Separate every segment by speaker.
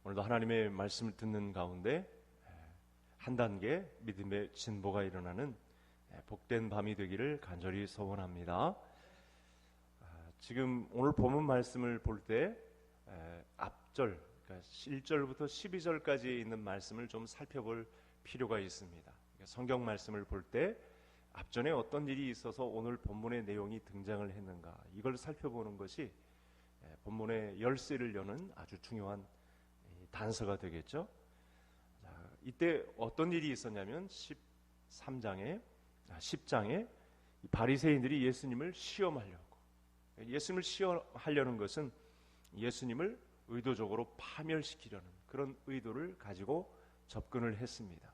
Speaker 1: 오늘도 하나님의 말씀을 듣는 가운데 한 단계 믿음의 진보가 일어나는 복된 밤이 되기를 간절히 소원합니다. 지금 오늘 본문 말씀을 볼 때 앞절, 그러니까 1절부터 12절까지 있는 말씀을 좀 살펴볼 필요가 있습니다. 성경 말씀을 볼 때 앞전에 어떤 일이 있어서 오늘 본문의 내용이 등장을 했는가, 이걸 살펴보는 것이 본문의 열쇠를 여는 아주 중요한 단서가 되겠죠. 이때 어떤 일이 있었냐면 10장에 바리새인들이 예수님을 시험하려고, 예수님을 시험하려는 것은 예수님을 의도적으로 파멸시키려는 그런 의도를 가지고 접근을 했습니다.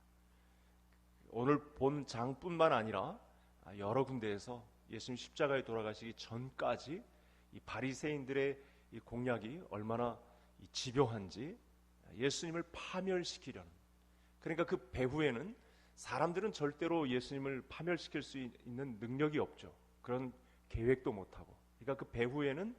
Speaker 1: 오늘 본 장뿐만 아니라 여러 군데에서 예수님 십자가에 돌아가시기 전까지 이 바리새인들의 이 공략이 얼마나 집요한지, 예수님을 파멸시키려는, 그러니까 그 배후에는 사람들은 절대로 예수님을 파멸시킬 수 있는 능력이 없죠. 그런 계획도 못하고, 그러니까 그 배후에는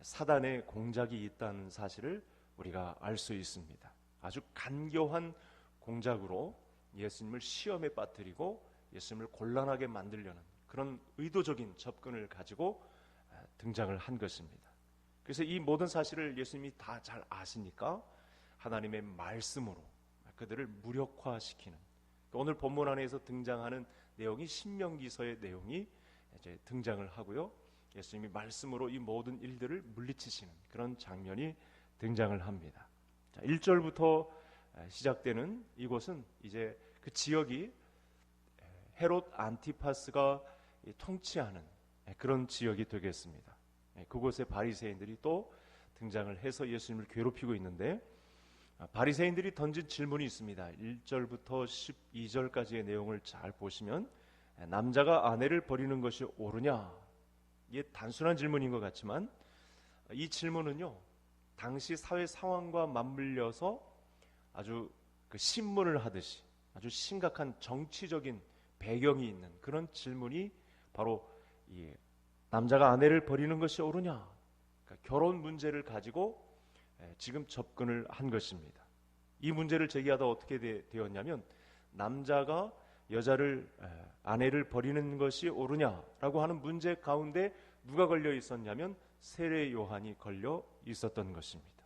Speaker 1: 사단의 공작이 있다는 사실을 우리가 알 수 있습니다. 아주 간교한 공작으로 예수님을 시험에 빠뜨리고 예수님을 곤란하게 만들려는 그런 의도적인 접근을 가지고 등장을 한 것입니다. 그래서 이 모든 사실을 예수님이 다 잘 아시니까 하나님의 말씀으로 그들을 무력화시키는, 오늘 본문 안에서 등장하는 내용이 신명기서의 내용이 이제 등장을 하고요, 예수님이 말씀으로 이 모든 일들을 물리치시는 그런 장면이 등장을 합니다. 1절부터 시작되는 이곳은 이제 그 지역이 헤롯 안티파스가 통치하는 그런 지역이 되겠습니다. 그곳에 바리새인들이 또 등장을 해서 예수님을 괴롭히고 있는데, 바리새인들이 던진 질문이 있습니다. 1절부터 12절까지의 내용을 잘 보시면, 남자가 아내를 버리는 것이 옳으냐? 이게 단순한 질문인 것 같지만 이 질문은요, 당시 사회 상황과 맞물려서 아주 그 신문을 하듯이 아주 심각한 정치적인 배경이 있는 그런 질문이 바로 이 남자가 아내를 버리는 것이 옳으냐, 그러니까 결혼 문제를 가지고 지금 접근을 한 것입니다. 이 문제를 제기하다 어떻게 되었냐면, 남자가 여자를, 아내를 버리는 것이 옳으냐라고 하는 문제 가운데 누가 걸려 있었냐면 세례 요한이 걸려 있었던 것입니다.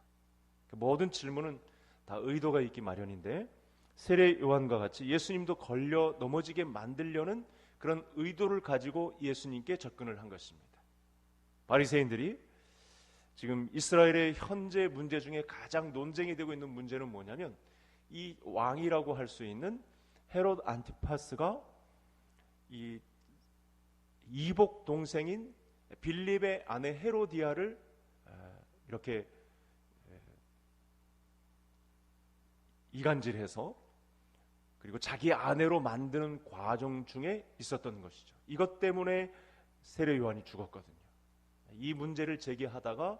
Speaker 1: 모든 질문은 다 의도가 있기 마련인데, 세례 요한과 같이 예수님도 걸려 넘어지게 만들려는 그런 의도를 가지고 예수님께 접근을 한 것입니다. 바리새인들이 지금 이스라엘의 현재 문제 중에 가장 논쟁이 되고 있는 문제는 뭐냐면, 이 왕이라고 할 수 있는 헤롯 안티파스가 이 이복 동생인 빌립의 아내 헤로디아를 이렇게 이간질해서 그리고 자기 아내로 만드는 과정 중에 있었던 것이죠. 이것 때문에 세례 요한이 죽었거든요. 이 문제를 제기하다가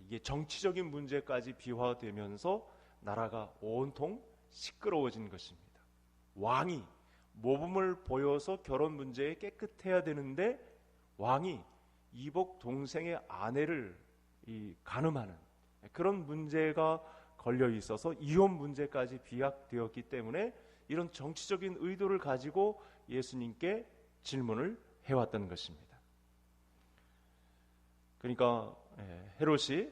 Speaker 1: 이게 정치적인 문제까지 비화되면서 나라가 온통 시끄러워진 것입니다. 왕이 모범을 보여서 결혼 문제에 깨끗해야 되는데, 왕이 이복 동생의 아내를 간음하는 그런 문제가 걸려 있어서 이혼 문제까지 비약되었기 때문에 이런 정치적인 의도를 가지고 예수님께 질문을 해왔던 것입니다. 그러니까 헤롯이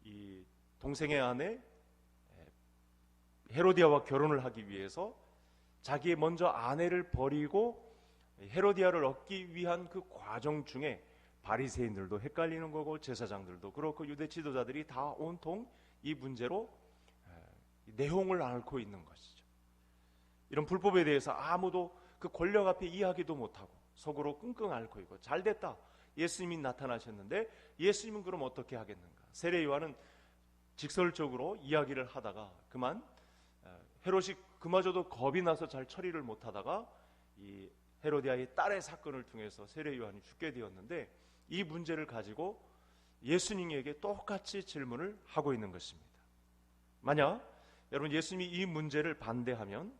Speaker 1: 이 동생의 아내 헤로디아와 결혼을 하기 위해서 자기의 먼저 아내를 버리고 헤로디아를 얻기 위한 그 과정 중에 바리새인들도 헷갈리는 거고, 제사장들도 그렇고, 유대 지도자들이 다 온통 이 문제로 내용을 앓고 있는 것이죠. 이런 불법에 대해서 아무도 그 권력 앞에 이야기도 못하고 속으로 끙끙 앓고 있고, 잘됐다, 예수님이 나타나셨는데 예수님은 그럼 어떻게 하겠는가. 세례 요한은 직설적으로 이야기를 하다가 그만 헤롯이 그마저도 겁이 나서 잘 처리를 못하다가 이 헤로디아의 딸의 사건을 통해서 세례 요한이 죽게 되었는데, 이 문제를 가지고 예수님에게 똑같이 질문을 하고 있는 것입니다. 만약 여러분 예수님이 이 문제를 반대하면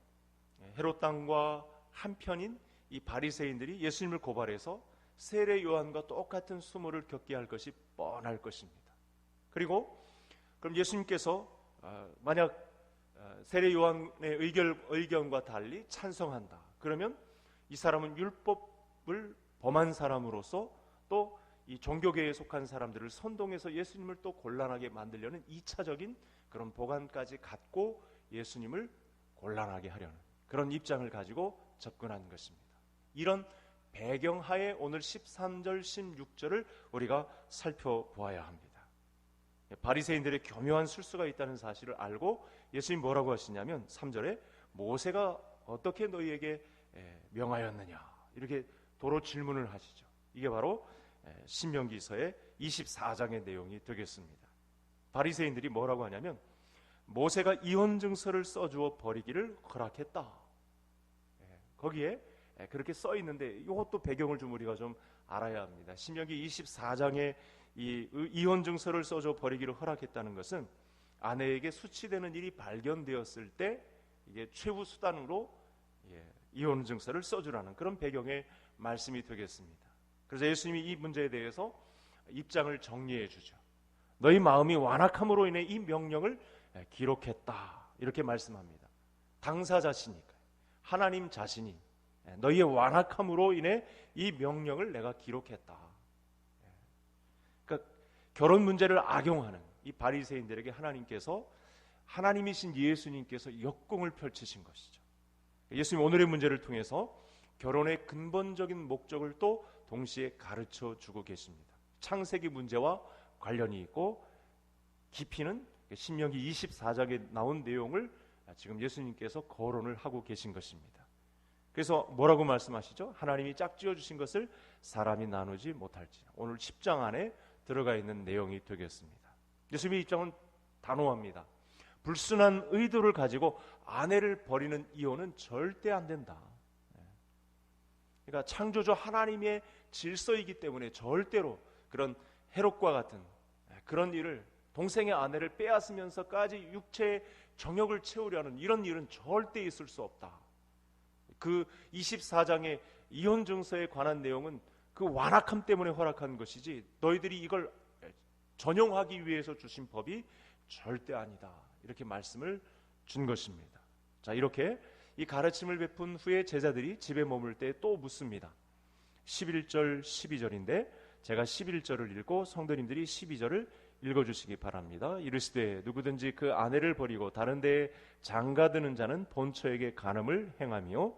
Speaker 1: 헤롯 당과 한편인 이 바리새인들이 예수님을 고발해서 세례 요한과 똑같은 수모를 겪게 할 것이 뻔할 것입니다. 그리고 그럼 예수님께서 만약 세례 요한의 의견과 달리 찬성한다. 그러면 이 사람은 율법을 범한 사람으로서 또 이 종교계에 속한 사람들을 선동해서 예수님을 또 곤란하게 만들려는 2차적인 그런 보관까지 갖고 예수님을 곤란하게 하려는 그런 입장을 가지고 접근한 것입니다. 이런 배경하에 오늘 13절, 16절을 우리가 살펴보아야 합니다. 바리새인들의 교묘한 술수가 있다는 사실을 알고 예수님 뭐라고 하시냐면 3절에 모세가 어떻게 너희에게 명하였느냐 이렇게 도로 질문을 하시죠. 이게 바로 신명기서의 24장의 내용이 되겠습니다. 바리새인들이 뭐라고 하냐면 모세가 이혼 증서를 써주어 버리기를 허락했다. 거기에 그렇게 써 있는데 이것도 배경을 좀 우리가 좀 알아야 합니다. 신명기 24장에 이 이혼 증서를 써줘 버리기를 허락했다는 것은 아내에게 수치되는 일이 발견되었을 때 이게 최후 수단으로 이혼 증서를 써주라는 그런 배경의 말씀이 되겠습니다. 그래서 예수님이 이 문제에 대해서 입장을 정리해 주죠. 너희 마음이 완악함으로 인해 이 명령을 기록했다 이렇게 말씀합니다. 당사자시니까 하나님 자신이 너희의 완악함으로 인해 이 명령을 내가 기록했다. 그러니까 결혼 문제를 악용하는 이 바리새인들에게 하나님이신 예수님께서 역공을 펼치신 것이죠. 예수님 오늘의 문제를 통해서 결혼의 근본적인 목적을 또 동시에 가르쳐 주고 계십니다. 창세기 문제와 관련이 있고 깊이는 신명기 24장에 나온 내용을 지금 예수님께서 거론을 하고 계신 것입니다. 그래서 뭐라고 말씀하시죠? 하나님이 짝지어 주신 것을 사람이 나누지 못할지. 오늘 10장 안에 들어가 있는 내용이 되겠습니다. 예수님의 입장은 단호합니다. 불순한 의도를 가지고 아내를 버리는 이혼은 절대 안 된다. 그러니까 창조주 하나님의 질서이기 때문에 절대로 그런 헤롯과 같은 그런 일을 동생의 아내를 빼앗으면서까지 육체의 정욕을 채우려는 이런 일은 절대 있을 수 없다. 그 24장의 이혼 증서에 관한 내용은 그 완악함 때문에 허락한 것이지 너희들이 이걸 전용하기 위해서 주신 법이 절대 아니다. 이렇게 말씀을 준 것입니다. 자, 이렇게 이 가르침을 베푼 후에 제자들이 집에 머물 때 또 묻습니다. 11절 12절인데 제가 11절을 읽고 성도님들이 12절을 읽어주시기 바랍니다. 이르시되 누구든지 그 아내를 버리고 다른 데에 장가드는 자는 본처에게 간음을 행하며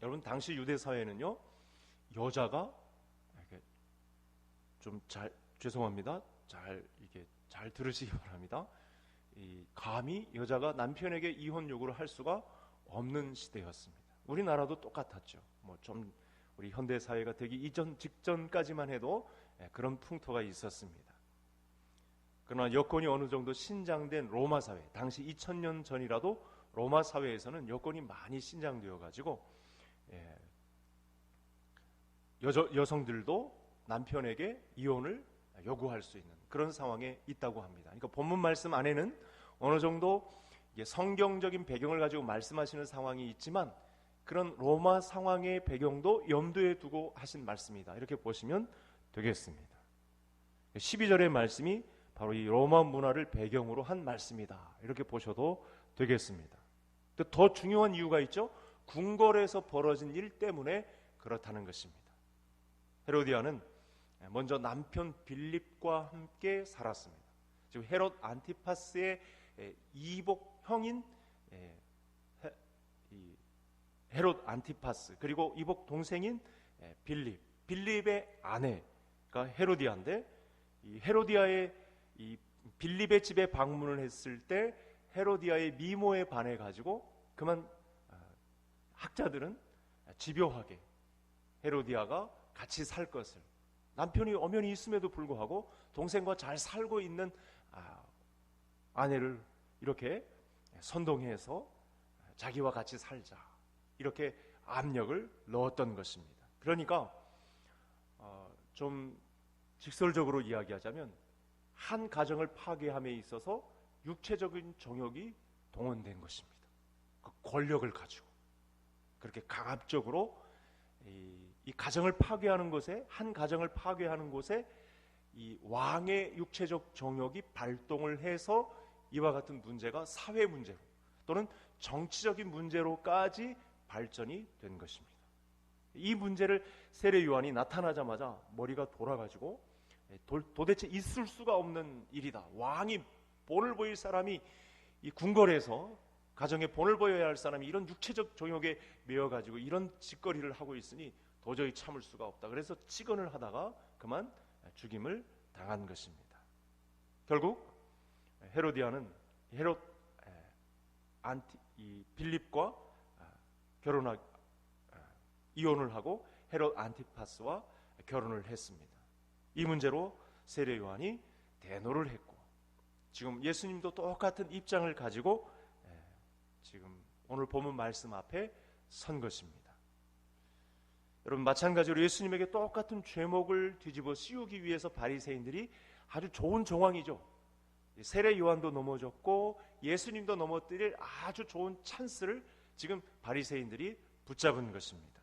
Speaker 1: 여러분 당시 유대 사회는요 여자가 좀 죄송합니다. 잘 들으시기 바랍니다. 감히 여자가 남편에게 이혼 요구를 할 수가 없는 시대였습니다. 우리나라도 똑같았죠. 좀 우리 현대 사회가 되기 직전까지만 해도 그런 풍토가 있었습니다. 그러나 여건이 어느 정도 신장된 로마 사회, 당시 2000년 전이라도 로마 사회에서는 여건이 많이 신장되어 가지고 여성들도 남편에게 이혼을 요구할 수 있는 그런 상황에 있다고 합니다. 그러니까 본문 말씀 안에는 어느 정도 성경적인 배경을 가지고 말씀하시는 상황이 있지만 그런 로마 상황의 배경도 염두에 두고 하신 말씀이다. 이렇게 보시면 되겠습니다. 12절의 말씀이 바로 이 로마 문화를 배경으로 한 말씀이다. 이렇게 보셔도 되겠습니다. 더 중요한 이유가 있죠. 궁궐에서 벌어진 일 때문에 그렇다는 것입니다. 헤로디아는 먼저 남편 빌립과 함께 살았습니다. 지금 헤롯 안티파스의 이복 형인 헤롯 안티파스 그리고 이복 동생인 빌립의 아내가 헤로디아인데 이 헤로디아의 이 빌립의 집에 방문을 했을 때 헤로디아의 미모에 반해 가지고 그만 학자들은 집요하게 헤로디아가 같이 살 것을 남편이 엄연히 있음에도 불구하고 동생과 잘 살고 있는 아내를 이렇게 선동해서 자기와 같이 살자 이렇게 압력을 넣었던 것입니다. 그러니까 좀 직설적으로 이야기하자면 한 가정을 파괴함에 있어서 육체적인 정욕이 동원된 것입니다. 그 권력을 가지고 그렇게 강압적으로 이 이 가정을 파괴하는 곳에, 한 가정을 파괴하는 곳에 이 왕의 육체적 정욕이 발동을 해서 이와 같은 문제가 사회 문제로 또는 정치적인 문제로까지 발전이 된 것입니다. 이 문제를 세례 요한이 나타나자마자 머리가 돌아가지고 도대체 있을 수가 없는 일이다. 왕이 본을 보일 사람이 이 궁궐에서 가정에 본을 보여야 할 사람이 이런 육체적 정욕에 매여가지고 이런 짓거리를 하고 있으니 도저히 참을 수가 없다. 그래서 치근을 하다가 그만 죽임을 당한 것입니다. 결국 헤로디아는 빌립과 이혼을 하고 헤롯 안티파스와 결혼을 했습니다. 이 문제로 세례 요한이 대노를 했고, 지금 예수님도 똑같은 입장을 가지고 지금 오늘 본문 말씀 앞에 선 것입니다. 여러분, 마찬가지로 예수님에게 똑같은 죄목을 뒤집어 씌우기 위해서 바리새인들이 아주 좋은 정황이죠. 세례 요한도 넘어졌고 예수님도 넘어뜨릴 아주 좋은 찬스를 지금 바리새인들이 붙잡은 것입니다.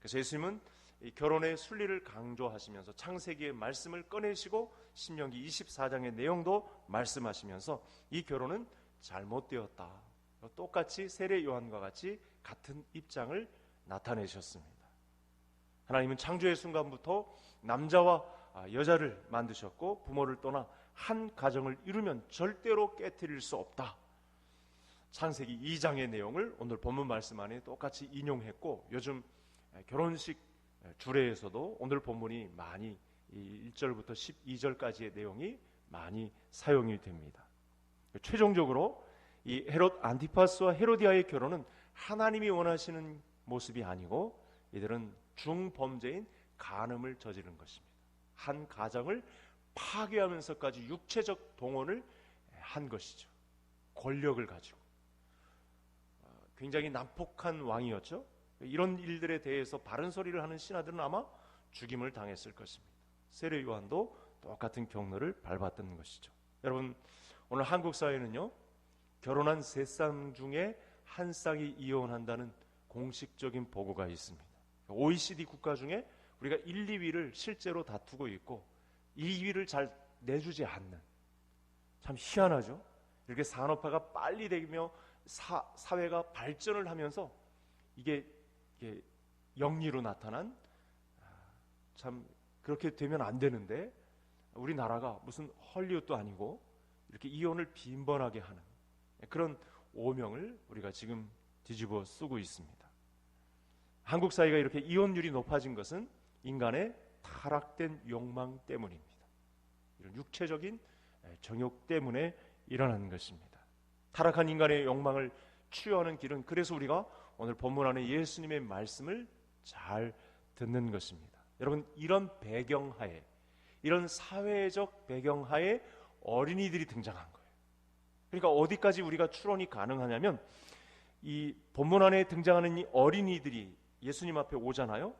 Speaker 1: 그래서 예수님은 이 결혼의 순리를 강조하시면서 창세기의 말씀을 꺼내시고 신명기 24장의 내용도 말씀하시면서 이 결혼은 잘못되었다. 똑같이 세례 요한과 같이 같은 입장을 나타내셨습니다. 하나님은 창조의 순간부터 남자와 여자를 만드셨고 부모를 떠나 한 가정을 이루면 절대로 깨트릴 수 없다. 창세기 2장의 내용을 오늘 본문 말씀 안에 똑같이 인용했고, 요즘 결혼식 주례에서도 오늘 본문이 많이 1절부터 12절까지의 내용이 많이 사용이 됩니다. 최종적으로 이 헤롯 안티파스와 헤로디아의 결혼은 하나님이 원하시는 모습이 아니고 이들은 중범죄인 간음을 저지른 것입니다. 한 가정을 파괴하면서까지 육체적 동원을 한 것이죠. 권력을 가지고 굉장히 난폭한 왕이었죠. 이런 일들에 대해서 바른 소리를 하는 신하들은 아마 죽임을 당했을 것입니다. 세례 요한도 똑같은 경로를 밟았던 것이죠. 여러분, 오늘 한국 사회는요, 결혼한 3쌍 중에 한 쌍이 이혼한다는 공식적인 보고가 있습니다. OECD 국가 중에 우리가 1, 2위를 실제로 다투고 있고 2위를 잘 내주지 않는, 참 희한하죠. 이렇게 산업화가 빨리 되며 사회가 발전을 하면서 이게 영리로 나타난, 참 그렇게 되면 안 되는데 우리나라가 무슨 헐리우드도 아니고 이렇게 이혼을 빈번하게 하는 그런 오명을 우리가 지금 뒤집어 쓰고 있습니다. 한국 사회가 이렇게 이혼율이 높아진 것은 인간의 타락된 욕망 때문입니다. 이런 육체적인 정욕 때문에 일어나는 것입니다. 타락한 인간의 욕망을 치유하는 길은, 그래서 우리가 오늘 본문 안에 예수님의 말씀을 잘 듣는 것입니다. 여러분, 이런 배경하에, 이런 사회적 배경하에 어린이들이 등장한 거예요. 그러니까 어디까지 우리가 추론이 가능하냐면, 이 본문 안에 등장하는 이 어린이들이 예수님 앞에 오잖아요.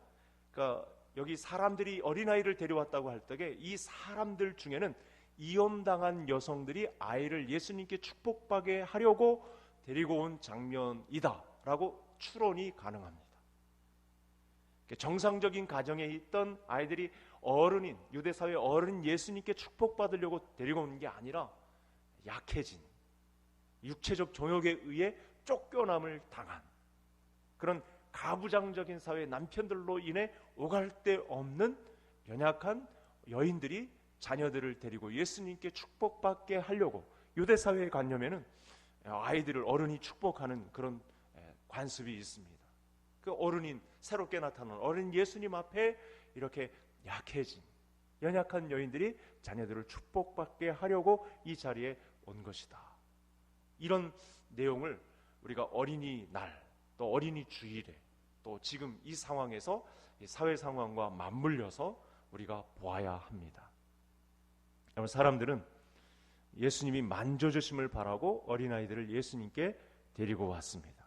Speaker 1: 그러니까 여기 사람들이 어린아이를 데려왔다고 할 때에 이 사람들 중에는 이혼당한 여성들이 아이를 예수님께 축복받게 하려고 데리고 온 장면이다 라고 추론이 가능합니다. 정상적인 가정에 있던 아이들이 어른인, 유대사회 어른 예수님께 축복받으려고 데리고 온 게 아니라 약해진, 육체적 정욕에 의해 쫓겨남을 당한 그런 가부장적인 사회, 남편들로 인해 오갈 데 없는 연약한 여인들이 자녀들을 데리고 예수님께 축복받게 하려고, 유대사회의 관념에는 아이들을 어른이 축복하는 그런 관습이 있습니다. 그 어른인, 새롭게 나타난 어른 예수님 앞에 이렇게 약해진 연약한 여인들이 자녀들을 축복받게 하려고 이 자리에 온 것이다. 이런 내용을 우리가 어린이날, 또 어린이 주일에, 또 지금 이 상황에서 이 사회 상황과 맞물려서 우리가 보아야 합니다. 여러분, 사람들은 예수님이 만져주심을 바라고 어린아이들을 예수님께 데리고 왔습니다.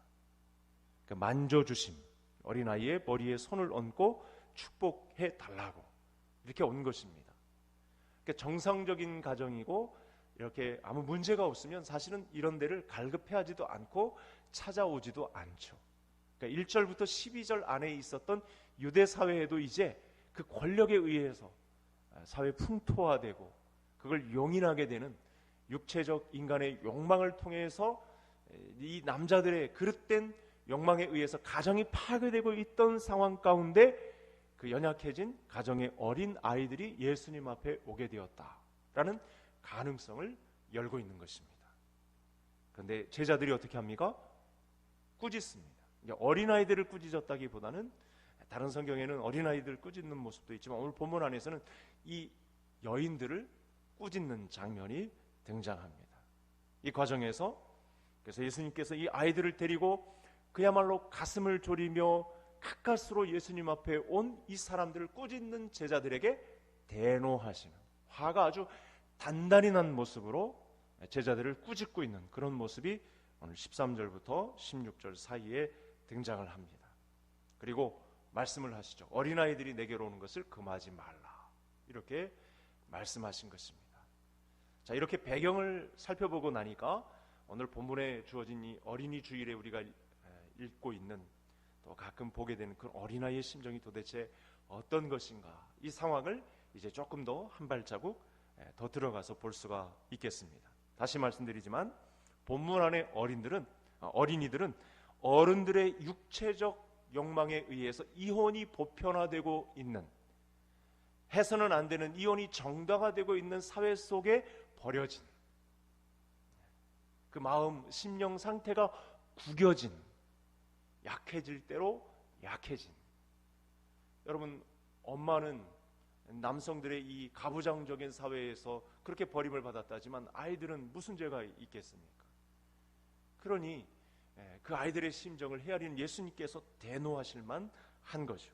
Speaker 1: 그 만져주심, 어린아이의 머리에 손을 얹고 축복해 달라고 이렇게 온 것입니다. 그러니까 정상적인 가정이고 이렇게 아무 문제가 없으면 사실은 이런 데를 갈급해하지도 않고 찾아오지도 않죠. 그러니까 1절부터 12절 안에 있었던 유대 사회에도 이제 그 권력에 의해서 사회 풍토화되고 그걸 용인하게 되는 육체적 인간의 욕망을 통해서 이 남자들의 그릇된 욕망에 의해서 가정이 파괴되고 있던 상황 가운데 그 연약해진 가정의 어린 아이들이 예수님 앞에 오게 되었다라는 가능성을 열고 있는 것입니다. 그런데 제자들이 어떻게 합니까? 꾸짖습니다. 어린아이들을 꾸짖었다기보다는 다른 성경에는 어린아이들을 꾸짖는 모습도 있지만 오늘 본문 안에서는 이 여인들을 꾸짖는 장면이 등장합니다. 이 과정에서 그래서 예수님께서 이 아이들을 데리고 그야말로 가슴을 졸이며 가까스로 예수님 앞에 온 이 사람들을 꾸짖는 제자들에게 대노하시는, 화가 아주 단단히 난 모습으로 제자들을 꾸짖고 있는 그런 모습이 오늘 13절부터 16절 사이에 등장을 합니다. 그리고 말씀을 하시죠. 어린아이들이 내게로 오는 것을 금하지 말라, 이렇게 말씀하신 것입니다. 자, 이렇게 배경을 살펴보고 나니까 오늘 본문에 주어진 이 어린이 주일에 우리가 읽고 있는, 또 가끔 보게 되는 그 어린아이의 심정이 도대체 어떤 것인가, 이 상황을 이제 조금 더 한 발자국 더 들어가서 볼 수가 있겠습니다. 다시 말씀드리지만 본문 안에 어린이들은 어른들의 육체적 욕망에 의해서 이혼이 보편화되고 있는, 해서는 안 되는 이혼이 정당화되고 있는 사회 속에 버려진, 그 마음, 심령 상태가 구겨진, 약해질 대로 약해진. 여러분, 엄마는 남성들의 이 가부장적인 사회에서 그렇게 버림을 받았다지만 아이들은 무슨 죄가 있겠습니까? 그러니 그 아이들의 심정을 헤아리는 예수님께서 대노하실 만한 거죠.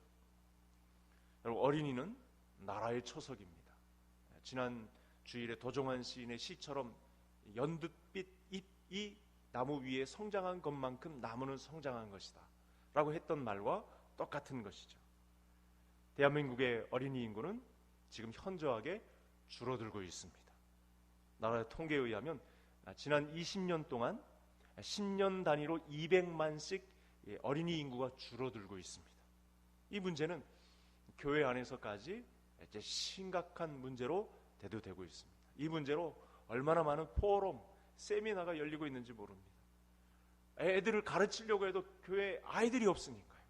Speaker 1: 여러분, 어린이는 나라의 초석입니다. 지난 주일에 도종환 시인의 시처럼 연두빛 잎이 나무 위에 성장한 것만큼 나무는 성장한 것이다 라고 했던 말과 똑같은 것이죠. 대한민국의 어린이 인구는 지금 현저하게 줄어들고 있습니다. 나라의 통계에 의하면 지난 20년 동안 10년 단위로 200만씩 어린이 인구가 줄어들고 있습니다. 이 문제는 교회 안에서까지 이제 심각한 문제로 대두되고 있습니다. 이 문제로 얼마나 많은 포럼, 세미나가 열리고 있는지 모릅니다. 애들을 가르치려고 해도 교회에 아이들이 없으니까요.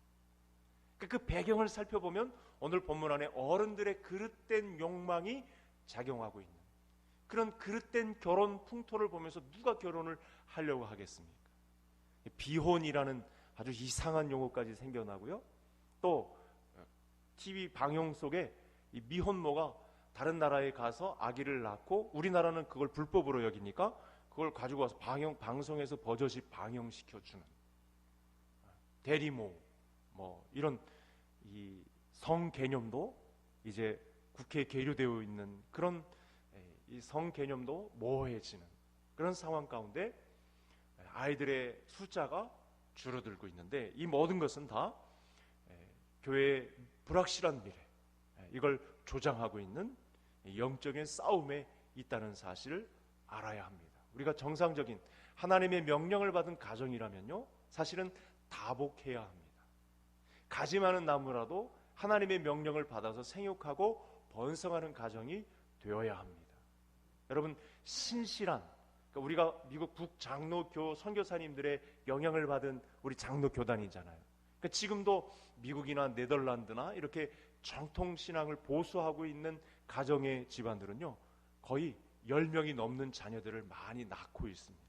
Speaker 1: 그 배경을 살펴보면 오늘 본문 안에 어른들의 그릇된 욕망이 작용하고 있는 그런 그릇된 결혼 풍토를 보면서 누가 결혼을 하려고 하겠습니까? 비혼이라는 아주 이상한 용어까지 생겨나고요. 또 TV 방송 속에 이 미혼모가 다른 나라에 가서 아기를 낳고 우리나라는 그걸 불법으로 여기니까 그걸 가지고 와서 방송에서 버젓이 방영시켜주는 대리모, 뭐 이런 이 성 개념도 이제 국회에 계류되어 있는 그런 이 성 개념도 모호해지는 그런 상황 가운데 아이들의 숫자가 줄어들고 있는데, 이 모든 것은 다 교회의 불확실한 미래, 이걸 조장하고 있는 영적인 싸움에 있다는 사실을 알아야 합니다. 우리가 정상적인 하나님의 명령을 받은 가정이라면요, 사실은 다복해야 합니다. 가지 많은 나무라도 하나님의 명령을 받아서 생육하고 번성하는 가정이 되어야 합니다. 여러분, 신실한, 그러니까 우리가 미국 북장로교 선교사님들의 영향을 받은 우리 장로교단이잖아요. 그러니까 지금도 미국이나 네덜란드나 이렇게 정통신앙을 보수하고 있는 가정의 집안들은요, 거의 10명이 넘는 자녀들을 많이 낳고 있습니다.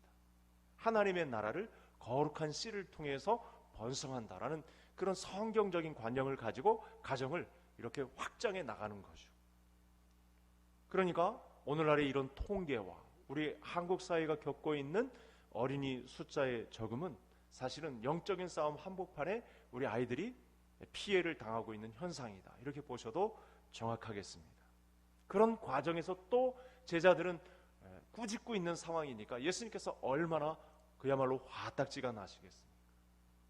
Speaker 1: 하나님의 나라를 거룩한 씨를 통해서 번성한다라는 그런 성경적인 관념을 가지고 가정을 이렇게 확장해 나가는 거죠. 그러니까 오늘날의 이런 통계와 우리 한국 사회가 겪고 있는 어린이 숫자의 적음은 사실은 영적인 싸움 한복판에 우리 아이들이 피해를 당하고 있는 현상이다, 이렇게 보셔도 정확하겠습니다. 그런 과정에서 또 제자들은 꾸짖고 있는 상황이니까 예수님께서 얼마나 그야말로 화딱지가 나시겠습니까?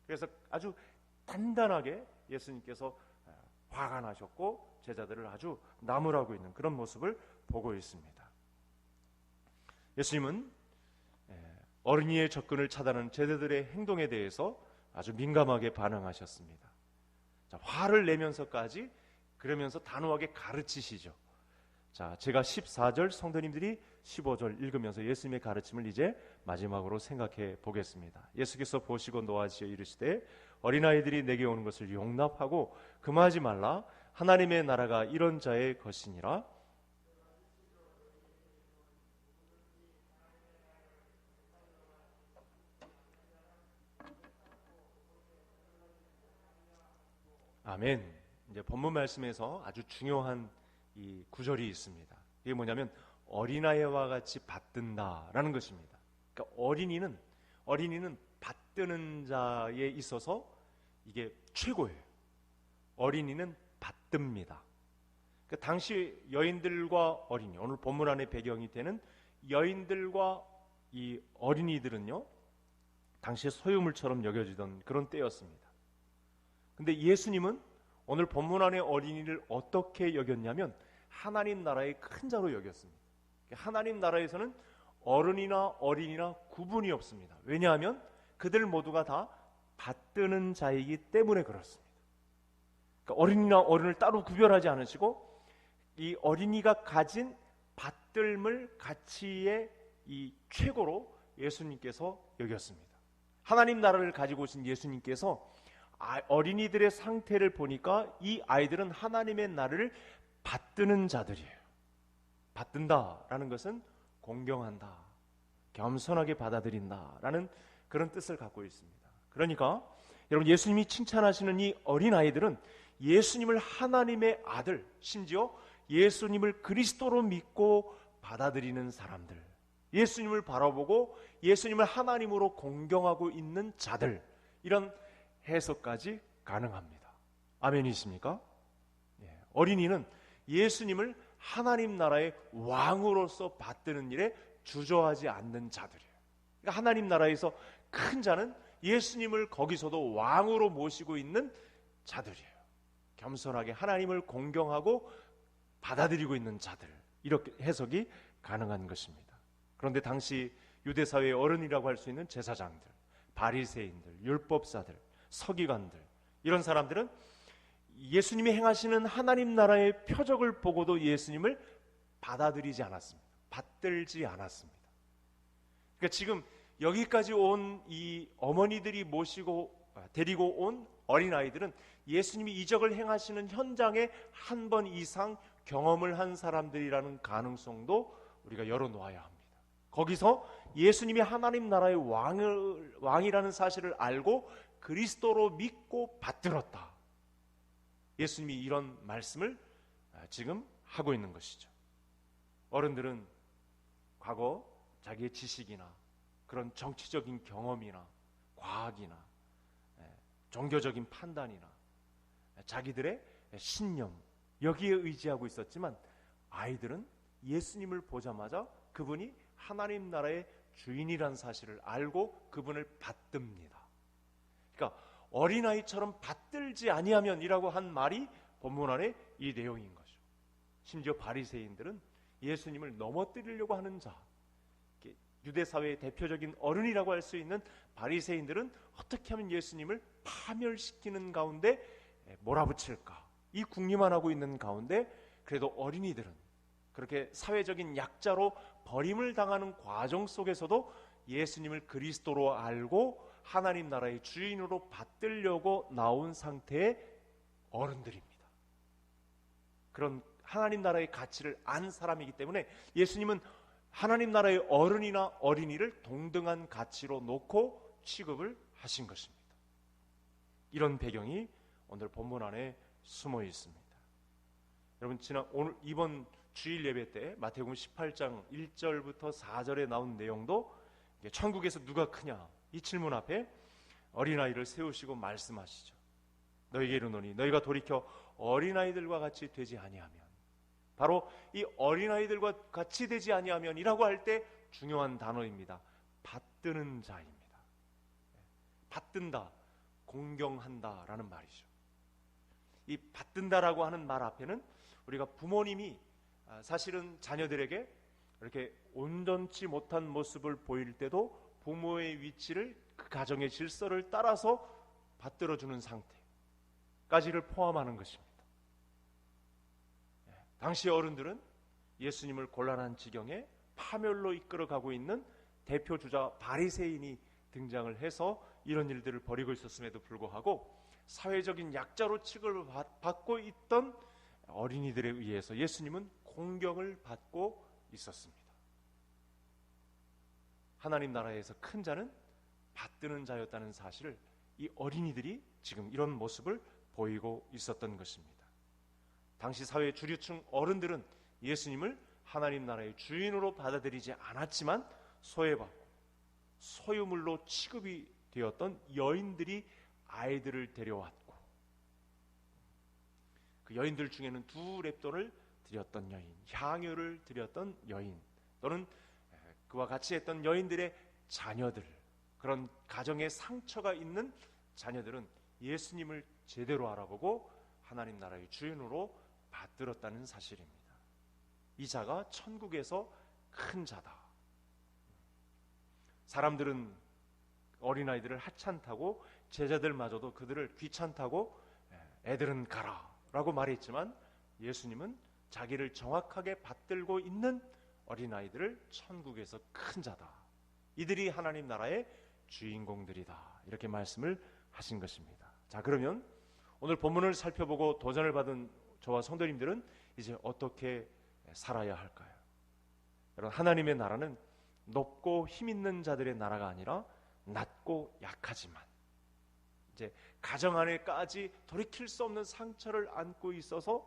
Speaker 1: 그래서 아주 단단하게 예수님께서 화가 나셨고 제자들을 아주 나무라고 있는 그런 모습을 보고 있습니다. 예수님은 어린이의 접근을 차단하는 제자들의 행동에 대해서 아주 민감하게 반응하셨습니다. 자, 화를 내면서까지 그러면서 단호하게 가르치시죠. 자, 제가 14절, 성도님들이 15절 읽으면서 예수님의 가르침을 이제 마지막으로 생각해 보겠습니다. 예수께서 보시고 노하시어 이르시되 어린아이들이 내게 오는 것을 용납하고 금하지 말라. 하나님의 나라가 이런 자의 것이니라. 아멘. 이제 본문 말씀에서 아주 중요한 이 구절이 있습니다. 이게 뭐냐면 어린아이와 같이 받든다라는 것입니다. 그러니까 어린이는 받드는 자에 있어서 이게 최고예요. 어린이는 받듭니다. 그러니까 당시 여인들과 어린이, 오늘 본문 안의 배경이 되는 여인들과 이 어린이들은요, 당시에 소유물처럼 여겨지던 그런 때였습니다. 근데 예수님은 오늘 본문 안의 어린이를 어떻게 여겼냐면 하나님 나라의 큰 자로 여겼습니다. 하나님 나라에서는 어른이나 어린이나 구분이 없습니다. 왜냐하면 그들 모두가 다 받드는 자이기 때문에 그렇습니다. 그러니까 어린이나 어른을 따로 구별하지 않으시고 이 어린이가 가진 받들물 가치의 이 최고로 예수님께서 여겼습니다. 하나님 나라를 가지고 오신 예수님께서 어린이들의 상태를 보니까 이 아이들은 하나님의 나라를 받드는 자들이에요. 받든다라는 것은 공경한다, 겸손하게 받아들인다라는 그런 뜻을 갖고 있습니다. 그러니까 여러분, 예수님이 칭찬하시는 이 어린아이들은 예수님을 하나님의 아들, 심지어 예수님을 그리스도로 믿고 받아들이는 사람들, 예수님을 바라보고 예수님을 하나님으로 공경하고 있는 자들, 이런 해석까지 가능합니다. 아멘이십니까? 어린이는 예수님을 하나님 나라의 왕으로서 받드는 일에 주저하지 않는 자들이에요. 그러니까 하나님 나라에서 큰 자는 예수님을 거기서도 왕으로 모시고 있는 자들이에요. 겸손하게 하나님을 공경하고 받아들이고 있는 자들, 이렇게 해석이 가능한 것입니다. 그런데 당시 유대사회의 어른이라고 할 수 있는 제사장들, 바리새인들, 율법사들, 서기관들, 이런 사람들은 예수님이 행하시는 하나님 나라의 표적을 보고도 예수님을 받아들이지 않았습니다. 받들지 않았습니다. 그러니까 지금 여기까지 온 이 어머니들이 데리고 온 어린아이들은 예수님이 이적을 행하시는 현장에 한 번 이상 경험을 한 사람들이라는 가능성도 우리가 열어놓아야 합니다. 거기서 예수님이 하나님 나라의 왕이라는 사실을 알고 그리스도로 믿고 받들었다. 예수님이 이런 말씀을 지금 하고 있는 것이죠. 어른들은 과거 자기의 지식이나 그런 정치적인 경험이나 과학이나 종교적인 판단이나 자기들의 신념, 여기에 의지하고 있었지만 아이들은 예수님을 보자마자 그분이 하나님 나라의 주인이란 사실을 알고 그분을 받듭니다. 그러니까 어린아이처럼 받들지 아니하면이라고 한 말이 본문 안에 이 내용인 거죠. 심지어 바리새인들은 예수님을 넘어뜨리려고 하는 자, 유대사회의 대표적인 어른이라고 할 수 있는 바리새인들은 어떻게 하면 예수님을 파멸시키는 가운데 몰아붙일까, 이 궁리만 하고 있는 가운데 그래도 어린이들은 그렇게 사회적인 약자로 버림을 당하는 과정 속에서도 예수님을 그리스도로 알고 하나님 나라의 주인으로 받들려고 나온 상태의 어른들입니다. 그런 하나님 나라의 가치를 안 사람이기 때문에 예수님은 하나님 나라의 어른이나 어린이를 동등한 가치로 놓고 취급을 하신 것입니다. 이런 배경이 오늘 본문 안에 숨어 있습니다. 여러분, 이번 주일 예배 때 마태복음 18장 1절부터 4절에 나온 내용도 천국에서 누가 크냐, 이 질문 앞에 어린아이를 세우시고 말씀하시죠. 너희에게 이르노니 너희가 돌이켜 어린아이들과 같이 되지 아니하면, 바로 이 어린아이들과 같이 되지 아니하면이라고 할 때 중요한 단어입니다. 받드는 자입니다. 받든다, 공경한다라는 말이죠. 이 받든다라고 하는 말 앞에는 우리가 부모님이 사실은 자녀들에게 이렇게 온전치 못한 모습을 보일 때도 부모의 위치를 그 가정의 질서를 따라서 받들어주는 상태, 까지를 포함하는 것입니다. 당시 어른들은 예수님을 곤란한 지경에 파멸로 이끌어가고 있는 대표 주자 바리새인이 등장을 해서 이런 일들을 벌이고 있었음에도 불구하고 사회적인 약자로 취급을 받고 있던 어린이들에 의해서 예수님은 공경을 받고 있었습니다. 하나님 나라에서 큰 자는 받드는 자였다는 사실을 이 어린이들이 지금 이런 모습을 보이고 있었던 것입니다. 당시 사회 주류층 어른들은 예수님을 하나님 나라의 주인으로 받아들이지 않았지만 소외받고 소유물로 취급이 되었던 여인들이 아이들을 데려왔고, 그 여인들 중에는 두 렙돈을 드렸던 여인, 향유를 드렸던 여인, 또는 그와 같이 했던 여인들의 자녀들, 그런 가정에 상처가 있는 자녀들은 예수님을 제대로 알아보고 하나님 나라의 주인으로 받들었다는 사실입니다. 이 자가 천국에서 큰 자다. 사람들은 어린아이들을 하찮다고, 제자들마저도 그들을 귀찮다고 애들은 가라 라고 말했지만 예수님은 자기를 정확하게 받들고 있는 어린아이들을 천국에서 큰 자다, 이들이 하나님 나라의 주인공들이다, 이렇게 말씀을 하신 것입니다. 자, 그러면 오늘 본문을 살펴보고 도전을 받은 저와 성도님들은 이제 어떻게 살아야 할까요? 여러분, 하나님의 나라는 높고 힘있는 자들의 나라가 아니라 낮고 약하지만 이제 가정 안에까지 돌이킬 수 없는 상처를 안고 있어서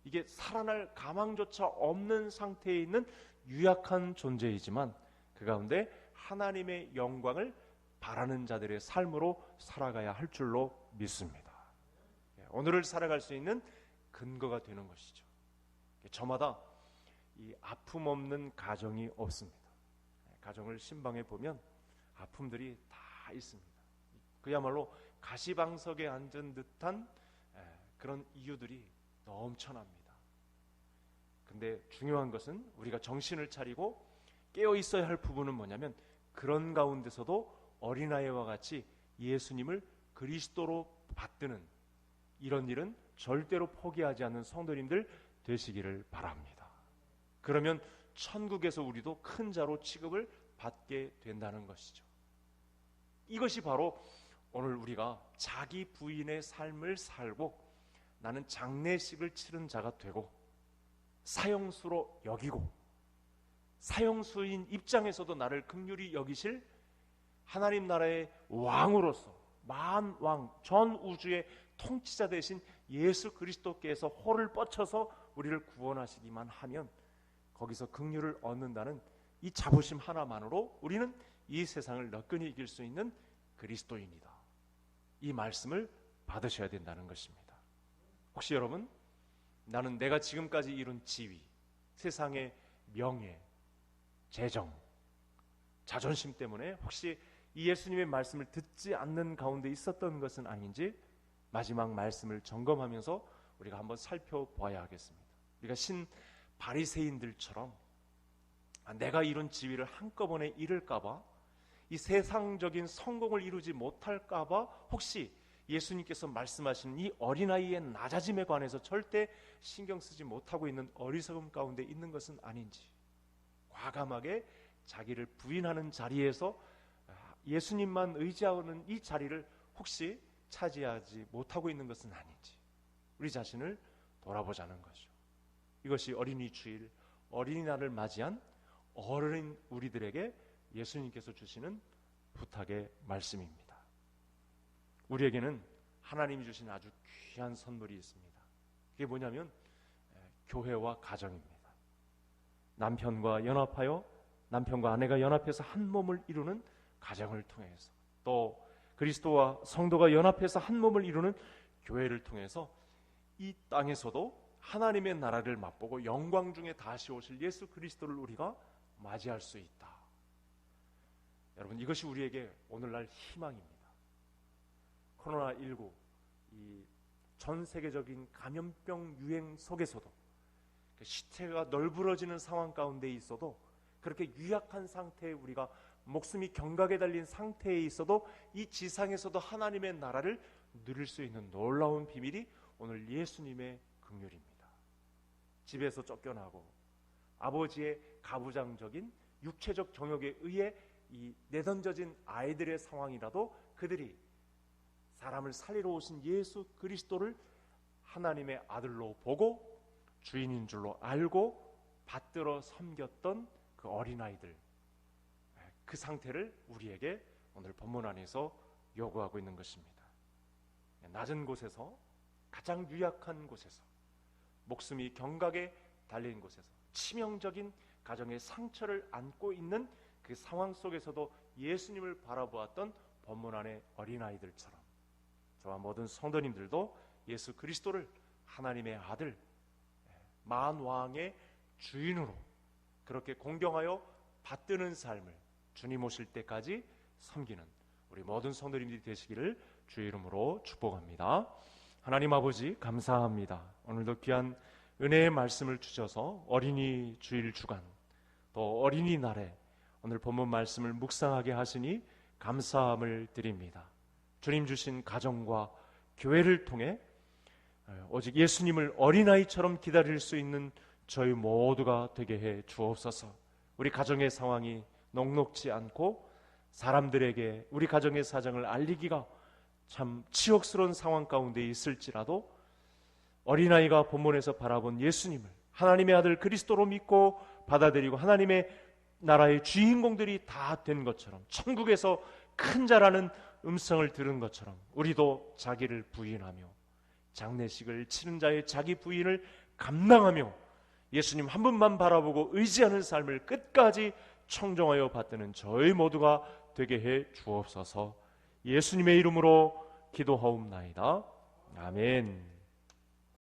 Speaker 1: 이게 살아날 가망조차 없는 상태에 있는 유약한 존재이지만 그 가운데 하나님의 영광을 바라는 자들의 삶으로 살아가야 할 줄로 믿습니다. 오늘을 살아갈 수 있는 근거가 되는 것이죠. 저마다 이 아픔 없는 가정이 없습니다. 가정을 신방해 보면 아픔들이 다 있습니다. 그야말로 가시방석에 앉은 듯한 그런 이유들이 넘쳐납니다. 근데 중요한 것은 우리가 정신을 차리고 깨어 있어야 할 부분은 뭐냐면, 그런 가운데서도 어린아이와 같이 예수님을 그리스도로 받드는 이런 일은 절대로 포기하지 않는 성도님들 되시기를 바랍니다. 그러면 천국에서 우리도 큰 자로 취급을 받게 된다는 것이죠. 이것이 바로 오늘 우리가 자기 부인의 삶을 살고 나는 장례식을 치른 자가 되고 사형수로 여기고 사형수인 입장에서도 나를 긍휼히 여기실 하나님 나라의 왕으로서 만왕 전 우주의 통치자 되신 예수 그리스도께서 호를 뻗쳐서 우리를 구원하시기만 하면 거기서 긍휼을 얻는다는 이 자부심 하나만으로 우리는 이 세상을 너끈히 이길 수 있는 그리스도인이다, 이 말씀을 받으셔야 된다는 것입니다. 혹시 여러분, 나는 내가 지금까지 이룬 지위, 세상의 명예, 재정, 자존심 때문에 혹시 이 예수님의 말씀을 듣지 않는 가운데 있었던 것은 아닌지 마지막 말씀을 점검하면서 우리가 한번 살펴봐야 하겠습니다. 우리가 신 바리새인들처럼 내가 이룬 지위를 한꺼번에 잃을까봐, 이 세상적인 성공을 이루지 못할까봐 혹시 예수님께서 말씀하신 이 어린아이의 낮아짐에 관해서 절대 신경 쓰지 못하고 있는 어리석음 가운데 있는 것은 아닌지, 과감하게 자기를 부인하는 자리에서 예수님만 의지하는 이 자리를 혹시 차지하지 못하고 있는 것은 아닌지 우리 자신을 돌아보자는 거죠. 이것이 어린이 주일, 어린이날을 맞이한 어린 우리들에게 예수님께서 주시는 부탁의 말씀입니다. 우리에게는 하나님이 주신 아주 귀한 선물이 있습니다. 그게 뭐냐면 교회와 가정입니다. 남편과 연합하여, 남편과 아내가 연합해서 한 몸을 이루는 가정을 통해서, 또 그리스도와 성도가 연합해서 한 몸을 이루는 교회를 통해서 이 땅에서도 하나님의 나라를 맛보고 영광 중에 다시 오실 예수 그리스도를 우리가 맞이할 수 있다. 여러분, 이것이 우리에게 오늘날 희망입니다. 코로나19 이 전 세계적인 감염병 유행 속에서도 시체가 널브러지는 상황 가운데 있어도, 그렇게 유약한 상태에 우리가 목숨이 경각에 달린 상태에 있어도 이 지상에서도 하나님의 나라를 누릴 수 있는 놀라운 비밀이 오늘 예수님의 긍휼입니다. 집에서 쫓겨나고 아버지의 가부장적인 육체적 정욕에 의해 이 내던져진 아이들의 상황이라도 그들이 사람을 살리러 오신 예수 그리스도를 하나님의 아들로 보고 주인인 줄로 알고 받들어 섬겼던 그 어린아이들, 그 상태를 우리에게 오늘 본문 안에서 요구하고 있는 것입니다. 낮은 곳에서, 가장 유약한 곳에서, 목숨이 경각에 달린 곳에서, 치명적인 가정의 상처를 안고 있는 그 상황 속에서도 예수님을 바라보았던 본문 안의 어린아이들처럼 저와 모든 성도님들도 예수 그리스도를 하나님의 아들, 만왕의 주인으로 그렇게 공경하여 받드는 삶을 주님 오실 때까지 섬기는 우리 모든 성도님들이 되시기를 주의 이름으로 축복합니다. 하나님 아버지 감사합니다. 오늘도 귀한 은혜의 말씀을 주셔서 어린이 주일 주간 또 어린이날에 오늘 본문 말씀을 묵상하게 하시니 감사함을 드립니다. 주님 주신 가정과 교회를 통해 오직 예수님을 어린아이처럼 기다릴 수 있는 저희 모두가 되게 해 주옵소서. 우리 가정의 상황이 녹록지 않고 사람들에게 우리 가정의 사정을 알리기가 참 치욕스러운 상황 가운데 있을지라도 어린아이가 본문에서 바라본 예수님을 하나님의 아들 그리스도로 믿고 받아들이고 하나님의 나라의 주인공들이 다 된 것처럼 천국에서 큰 자라는 음성을 들은 것처럼 우리도 자기를 부인하며 장례식을 치는 자의 자기 부인을 감당하며 예수님 한 분만 바라보고 의지하는 삶을 끝까지 청정하여 받드는 저희 모두가 되게 해 주옵소서. 예수님의 이름으로 기도하옵나이다. 아멘.